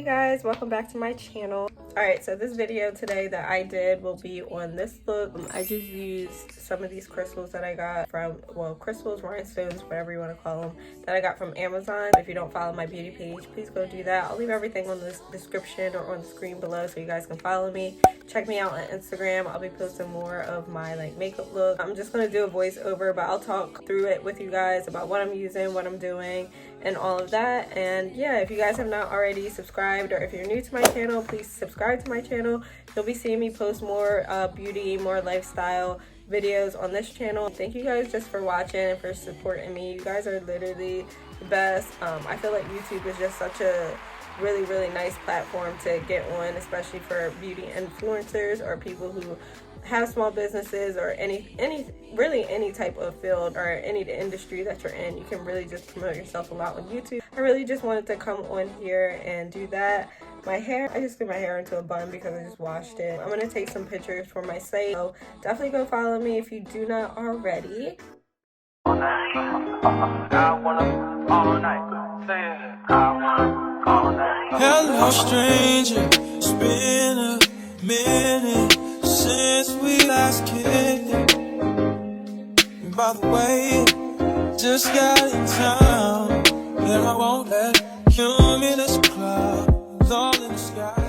guys, welcome back to my channel. Alright, so this video today that I did will be on this look. I just used some of these crystals that I got from, well, crystals, rhinestones, whatever you want to call them, that I got from Amazon. If you don't follow my beauty page, please go do that. I'll leave everything on the description or on the screen below so you guys can follow me. Check me out on Instagram. I'll be posting more of my makeup look. I'm just going to do a voiceover, but I'll talk through it with you guys about what I'm using, what I'm doing, and all of that. And yeah, if you guys have not already subscribed, or if you're new to my channel, please subscribe to my channel. You'll be seeing me post more beauty, more lifestyle videos on this channel. Thank you guys just for watching and for supporting me. You guys are literally the best. I feel like YouTube is just such a really nice platform to get on, especially for beauty influencers or people who have small businesses or really any type of field or any industry that you're in. You can really just promote yourself a lot on YouTube. I really just wanted to come on here and do that. My hair, I just threw my hair into a bun because I just washed it. I'm gonna take some pictures for my site, so definitely go follow me if you do not already. Hello stranger, it's been a minute since we last kicked. And by the way, just got in town, and I won't let cumulus clouds all in the sky.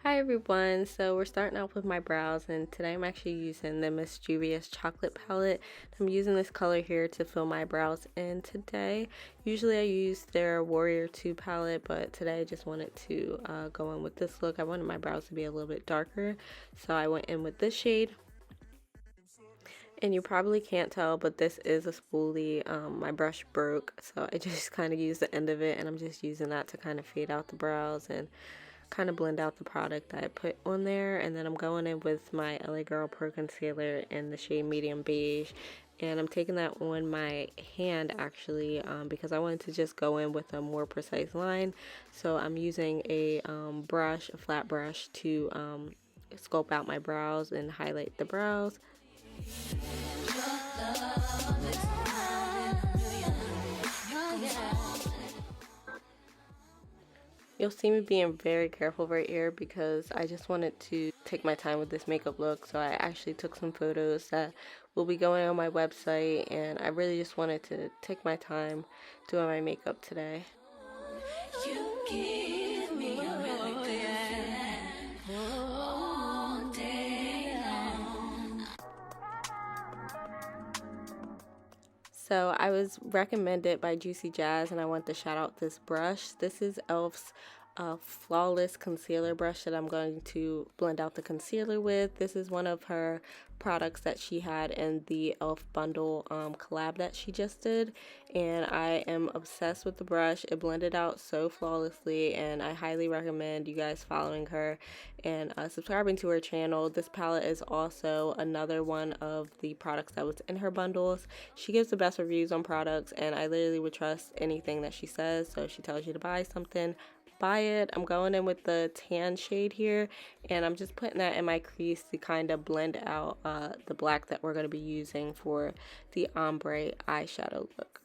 Hi everyone, so we're starting out with my brows, and today I'm actually using the Mischievous chocolate palette. I'm using this color here to fill my brows in today. Usually I use their Warrior 2 palette, but today I just wanted to go in with this look. I wanted my brows to be a little bit darker, so I went in with this shade. And you probably can't tell, but this is a spoolie. My brush broke, so I just kind of used the end of it, and I'm just using that to kind of fade out the brows and kind of blend out the product that I put on there. And then I'm going in with my LA Girl Pro Concealer in the shade Medium Beige, and I'm taking that on my hand actually because I wanted to just go in with a more precise line. So I'm using a brush, a flat brush, to sculpt out my brows and highlight the brows. You'll see me being very careful right here because I just wanted to take my time with this makeup look. So I actually took some photos that will be going on my website, and I really just wanted to take my time doing my makeup today. You give me a really good all day long. So I was recommended by Juicy Jazz, and I want to shout out this brush. This is e.l.f.'s Flawless Concealer brush that I'm going to blend out the concealer with. This is one of her products that she had in the e.l.f. bundle collab that she just did, and I am obsessed with the brush. It blended out so flawlessly, and I highly recommend you guys following her and subscribing to her channel. This palette is also another one of the products that was in her bundles. She gives the best reviews on products, and I literally would trust anything that she says. So if she tells you to buy something, buy it. I'm going in with the tan shade here, and I'm just putting that in my crease to kind of blend out the black that we're going to be using for the ombre eyeshadow look.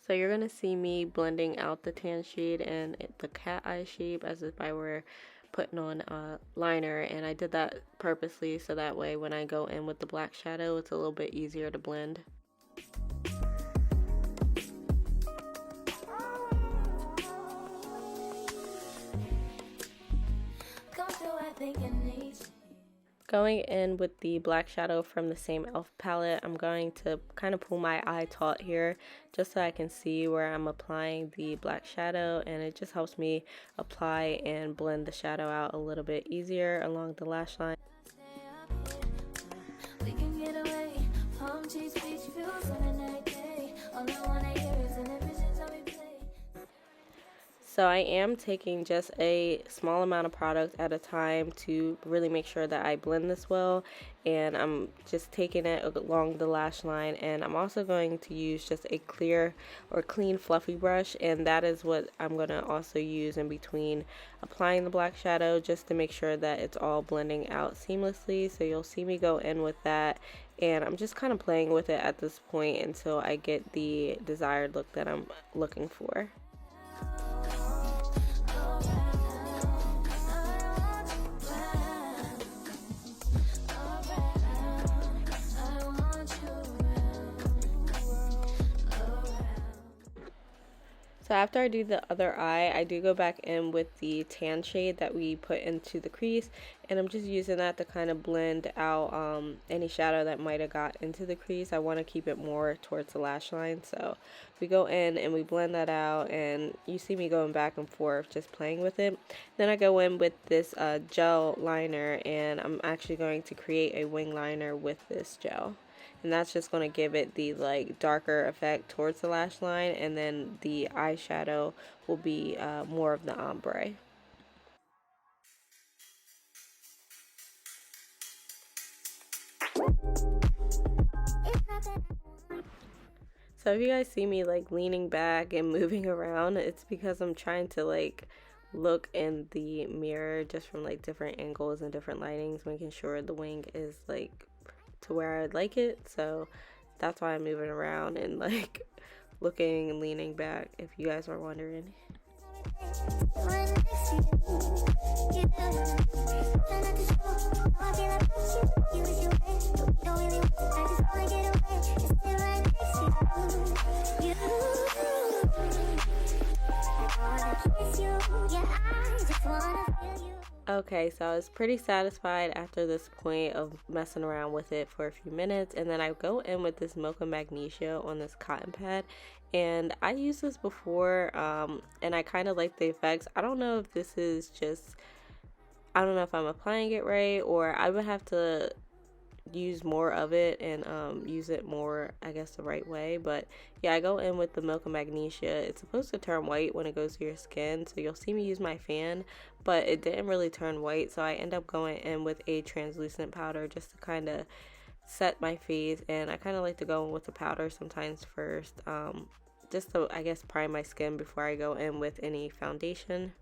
So you're going to see me blending out the tan shade and the cat eye shape as if I were putting on a liner, and I did that purposely so that way when I go in with the black shadow, it's a little bit easier to blend. Going in with the black shadow from the same e.l.f. palette, I'm going to kind of pull my eye taut here just so I can see where I'm applying the black shadow, and it just helps me apply and blend the shadow out a little bit easier along the lash line. So I am taking just a small amount of product at a time to really make sure that I blend this well, and I'm just taking it along the lash line, and I'm also going to use just a clear or clean fluffy brush, and that is what I'm going to also use in between applying the black shadow, just to make sure that it's all blending out seamlessly. So you'll see me go in with that, and I'm just kind of playing with it at this point until I get the desired look that I'm looking for. So after I do the other eye, I do go back in with the tan shade that we put into the crease, and I'm just using that to kind of blend out any shadow that might have got into the crease. I want to keep it more towards the lash line, so we go in and we blend that out, and you see me going back and forth just playing with it. Then I go in with this gel liner, and I'm actually going to create a wing liner with this gel. And that's just going to give it the like darker effect towards the lash line, and then the eyeshadow will be more of the ombre. So if you guys see me like leaning back and moving around, it's because I'm trying to like look in the mirror just from like different angles and different lightings, making sure the wing is like to where I'd like it. So that's why I'm moving around and like looking and leaning back, if you guys were wondering. Okay, so I was pretty satisfied after this point of messing around with it for a few minutes, and then I go in with this Mocha Magnesia on this cotton pad, and I used this before, and I kind of like the effects. I don't know if this is just, I don't know if I'm applying it right, or I would have to use more of it and use it more, I guess, the right way. But yeah, I go in with the Mocha Magnesia. It's supposed to turn white when it goes to your skin, so you'll see me use my fan, but it didn't really turn white, so I end up going in with a translucent powder just to kind of set my face. And I kind of like to go in with the powder sometimes first, just to, I guess, prime my skin before I go in with any foundation.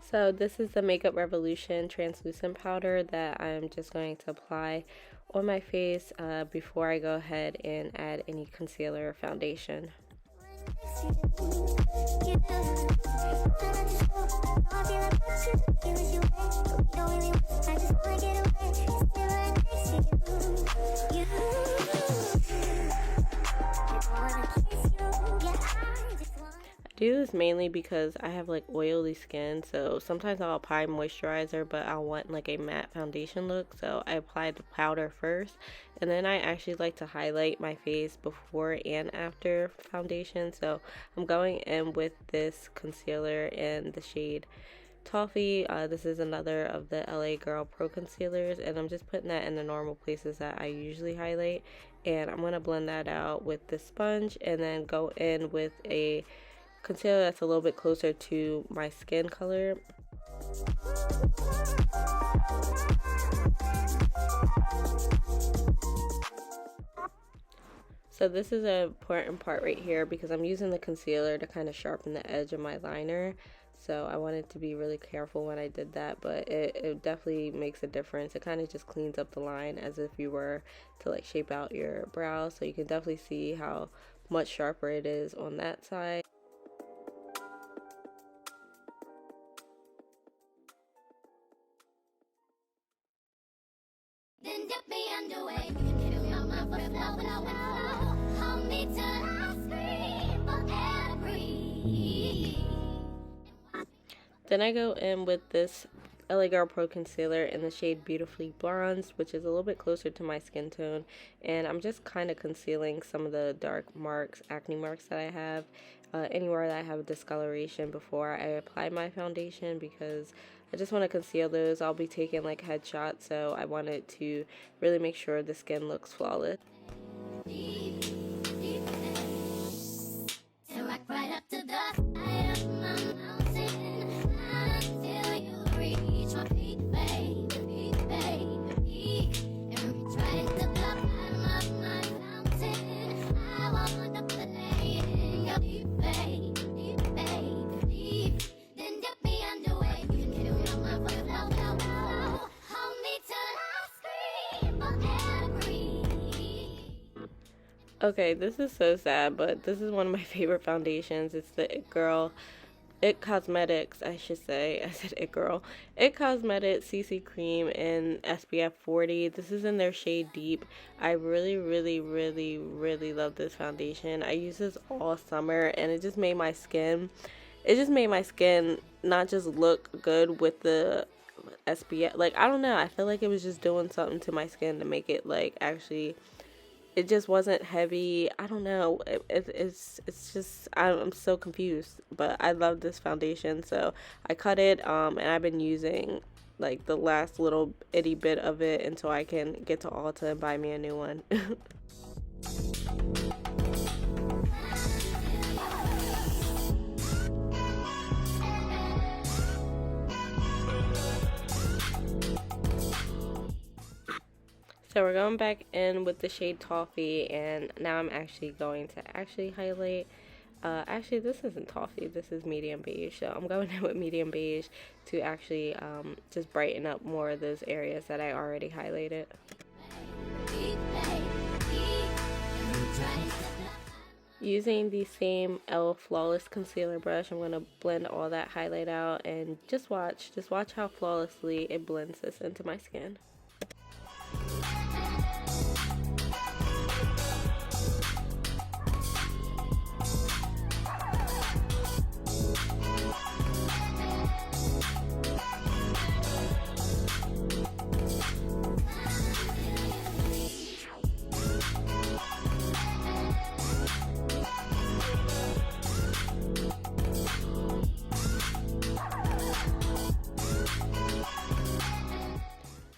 So this is the Makeup Revolution translucent powder that I'm just going to apply on my face before I go ahead and add any concealer or foundation. I do this mainly because I have like oily skin, so sometimes I'll apply moisturizer, but I want like a matte foundation look, so I apply the powder first, and then I actually like to highlight my face before and after foundation. So I'm going in with this concealer in the shade Toffee. This is another of the LA Girl Pro concealers, and I'm just putting that in the normal places that I usually highlight, and I'm going to blend that out with this sponge, and then go in with a concealer that's a little bit closer to my skin color. So this is an important part right here because I'm using the concealer to kind of sharpen the edge of my liner. So I wanted to be really careful when I did that, but it definitely makes a difference. It kind of just cleans up the line as if you were to like shape out your brows. So you can definitely see how much sharper it is on that side. Then I go in with this LA Girl Pro concealer in the shade Beautifully Bronzed, which is a little bit closer to my skin tone, and I'm just kind of concealing some of the dark marks, acne marks that I have, anywhere that I have discoloration before I apply my foundation, because I just want to conceal those. I'll be taking like headshots, so I wanted to really make sure the skin looks flawless. Okay, this is so sad, but this is one of my favorite foundations. It's the It Cosmetics, I should say. I said It Girl. It Cosmetics CC Cream in SPF 40. This is in their shade Deep. I really, really, really, really love this foundation. I use this all summer, and it just made my skin, not just look good with the SPF. Like, I don't know. I feel like it was just doing something to my skin to make it, like, actually... It just wasn't heavy. I don't know. It's just, I'm so confused. But I love this foundation, so I cut it, and I've been using like the last little itty bit of it until I can get to Ulta and buy me a new one. So we're going back in with the shade Toffee, and now I'm actually going to highlight. Actually, this isn't Toffee, this is medium beige. So I'm going in with medium beige to actually just brighten up more of those areas that I already highlighted. Using the same e.l.f. Flawless Concealer brush, I'm going to blend all that highlight out, and just watch how flawlessly it blends this into my skin.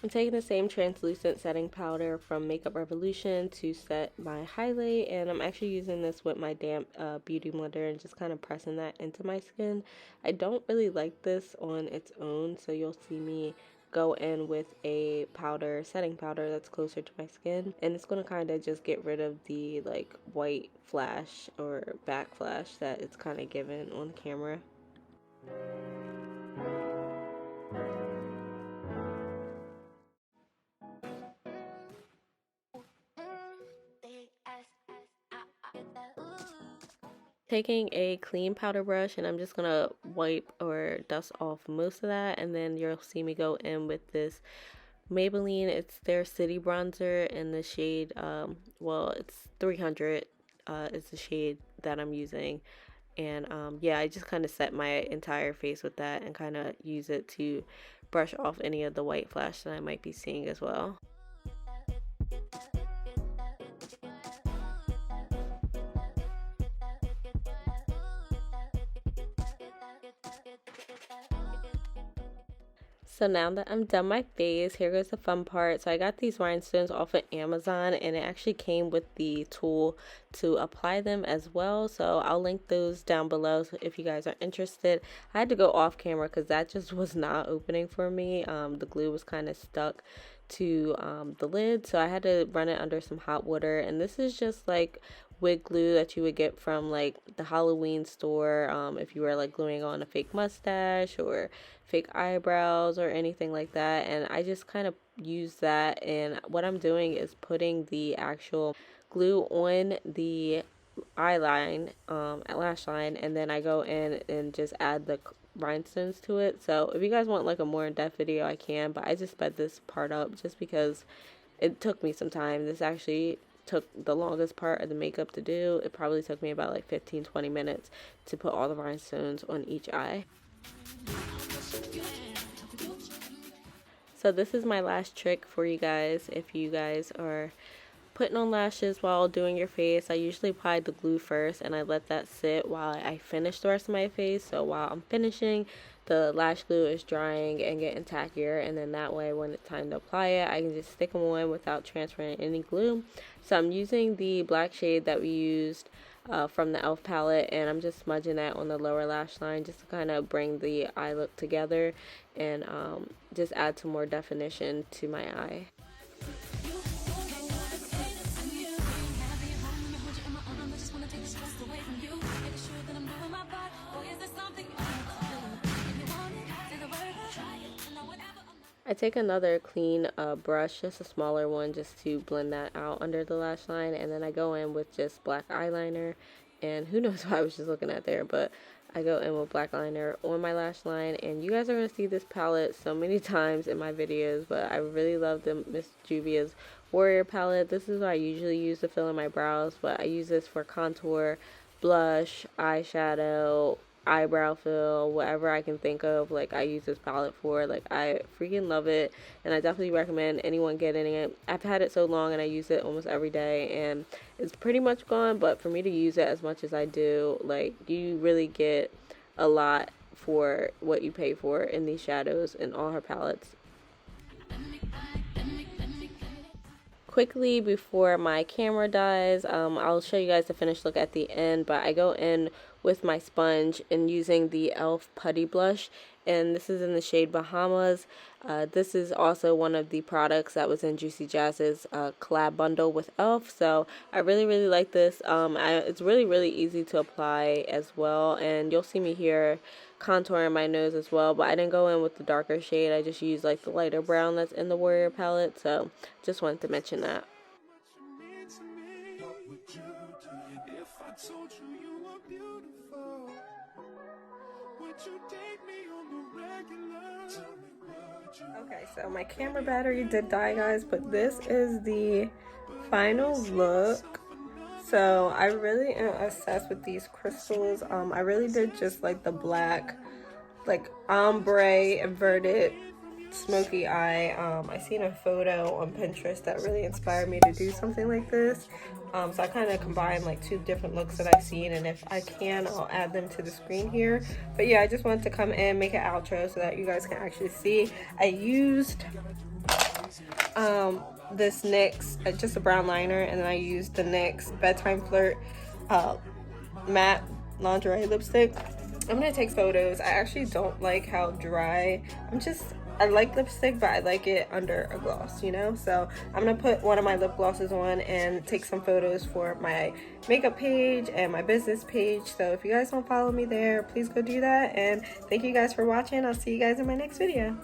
I'm taking the same translucent setting powder from Makeup Revolution to set my highlight, and I'm actually using this with my damp beauty blender and just kind of pressing that into my skin. I don't really like this on its own, so you'll see me go in with a setting powder that's closer to my skin, and it's going to kind of just get rid of the like white flash or backflash that it's kind of given on camera. Taking a clean powder brush, and I'm just gonna wipe or dust off most of that, and then you'll see me go in with this Maybelline. It's their City Bronzer in the shade, well, it's 300 is the shade that I'm using. And yeah, I just kind of set my entire face with that and kind of use it to brush off any of the white flash that I might be seeing as well. So now that I'm done my face, here goes the fun part. So I got these rhinestones off of Amazon, and it actually came with the tool to apply them as well. So I'll link those down below if you guys are interested. I had to go off camera because that just was not opening for me. The glue was kind of stuck to the lid, so I had to run it under some hot water. And this is just like wig glue that you would get from like the Halloween store, if you were like gluing on a fake mustache or fake eyebrows or anything like that. And I just kind of use that, and what I'm doing is putting the actual glue on the eyeline, lash line, and then I go in and just add the rhinestones to it. So if you guys want like a more in-depth video, I can, but I just sped this part up just because it took me some time. This actually took the longest part of the makeup to do. It probably took me about like 15-20 minutes to put all the rhinestones on each eye. So this is my last trick for you guys if you guys are putting on lashes while doing your face, I usually apply the glue first and I let that sit while I finish the rest of my face. So while I'm finishing, the lash glue is drying and getting tackier, and then that way when it's time to apply it, I can just stick them on without transferring any glue. So I'm using the black shade that we used from the e.l.f. palette, and I'm just smudging that on the lower lash line just to kind of bring the eye look together and just add some more definition to my eye. I take another clean brush, just a smaller one, just to blend that out under the lash line, and then I go in with just black eyeliner, and who knows what I was just looking at there, but I go in with black eyeliner on my lash line. And you guys are going to see this palette so many times in my videos, but I really love the Miss Juvia's Warrior palette. This is what I usually use to fill in my brows, but I use this for contour, blush, eyeshadow, eyebrow fill, whatever I can think of. Like, I use this palette for. Like, I freaking love it, and I definitely recommend anyone getting it. I've had it so long and I use it almost every day, and it's pretty much gone, but for me to use it as much as I do, like, you really get a lot for what you pay for in these shadows and all her palettes. Quickly before my camera dies, I'll show you guys the finished look at the end, but I go in with my sponge and using the e.l.f. Putty Blush, and this is in the shade Bahamas. This is also one of the products that was in Juicy Jazz's collab bundle with e.l.f. So I really like this. It's really easy to apply as well, and you'll see me here contouring my nose as well, but I didn't go in with the darker shade. I just used like the lighter brown that's in the Warrior palette, so just wanted to mention that. Okay, so my camera battery did die, guys, but this is the final look. So I really am obsessed with these crystals. I really did just like the black, like ombre inverted smoky eye. I seen a photo on Pinterest that really inspired me to do something like this. So I kind of combined like two different looks that I've seen, and if I can, I'll add them to the screen here. But yeah, I just wanted to come in, make an outro so that you guys can actually see. I used this NYX, just a brown liner, and then I used the NYX Bedtime Flirt matte lingerie lipstick. I'm gonna take photos. I actually don't like how dry, I like lipstick, but I like it under a gloss, you know? So I'm gonna put one of my lip glosses on and take some photos for my makeup page and my business page. So if you guys don't follow me there, please go do that. And thank you guys for watching. I'll see you guys in my next video.